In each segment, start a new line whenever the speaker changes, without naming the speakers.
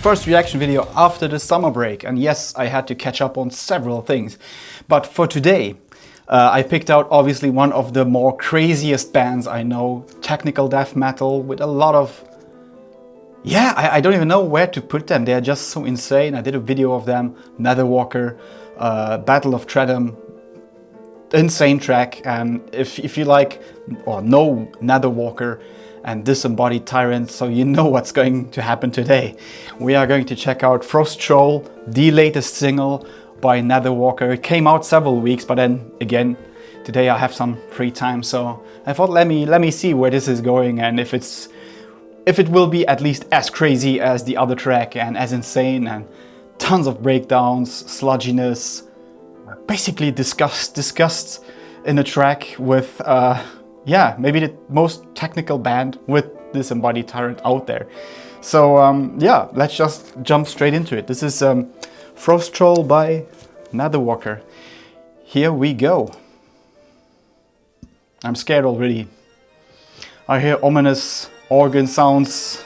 first reaction video after the summer break, and yes, I had to catch up on several things. But for today, I picked out obviously one of the more craziest bands I know, technical death metal with a lot of... Yeah, I don't even know where to put them. They're just so insane. I did a video of them, Netherwalker, Battle of Treadham, insane track. And if you like or know Netherwalker and Disembodied Tyrant, so you know what's going to happen today. We are going to check out Frost Troll, the latest single by Netherwalker. It came out several weeks, but then again, today I have some free time, so I thought let me see where this is going and if it will be at least as crazy as the other track and as insane, and tons of breakdowns, sludginess, basically disgust in a track with yeah, maybe the most technical band with Disembodied Tyrant out there. So yeah, let's just jump straight into it. This is Frost Troll by Netherwalker. Here we go. I'm scared already. I hear ominous organ sounds.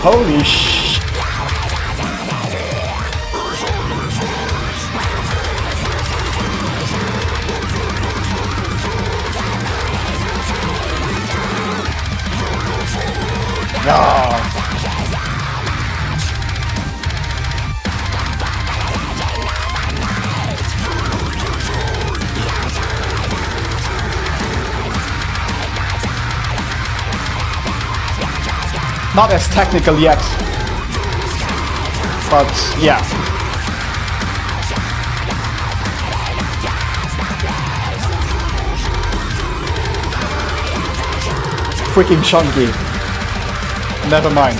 Holy sh... Oh. Not as technical yet, but yeah. Freaking chunky. Never mind.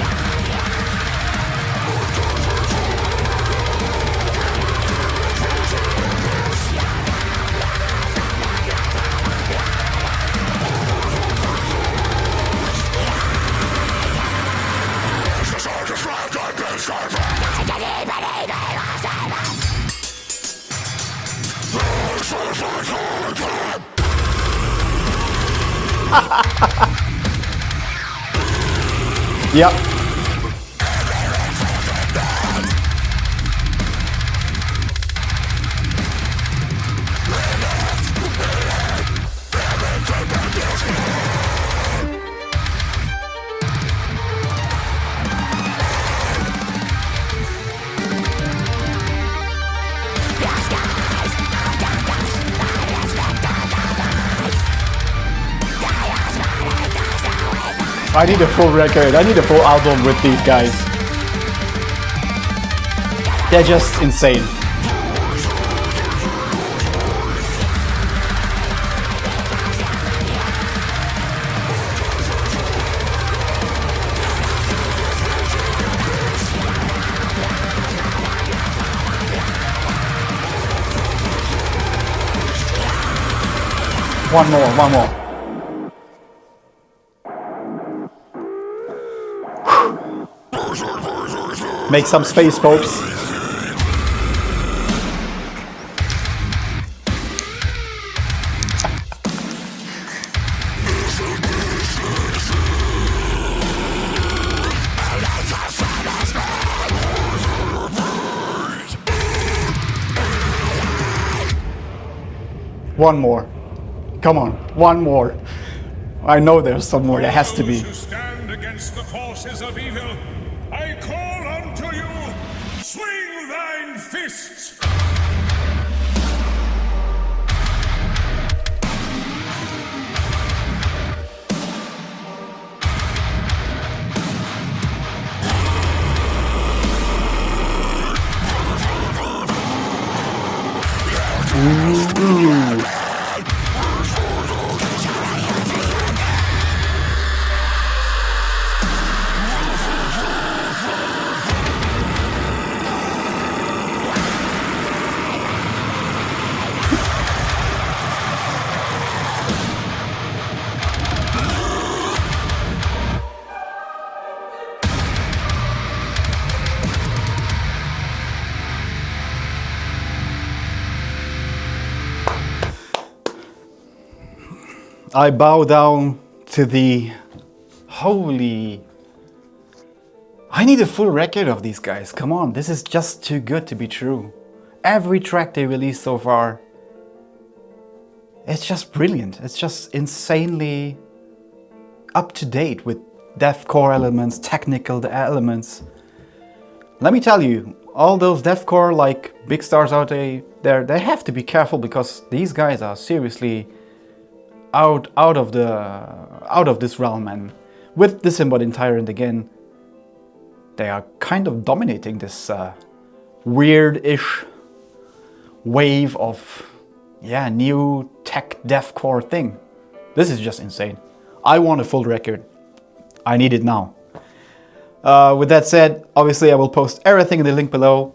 Yep. I need a full record, I need a full album with these guys. They're just insane. One more. Make some space, folks. One more. Come on, one more. I know there's some more. There has to be.
Stand against the forces of evil. I call unto you, swing thine fists!
Ooh. I bow down to the holy... I need a full record of these guys. Come on, this is just too good to be true. Every track they released so far, it's just brilliant. It's just insanely up to date with deathcore elements, technical elements. Let me tell you, all those deathcore like big stars out there, they have to be careful because these guys are seriously out of this realm, and with Disembodied Tyrant again, they are kind of dominating this weird-ish wave of new tech deathcore thing. This is just insane. I want a full record. I need it now. With that said, obviously I will post everything in the link below.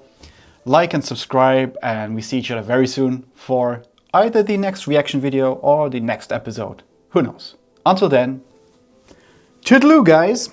Like and subscribe, and we see each other very soon for either the next reaction video or the next episode. Who knows? Until then, toodaloo guys!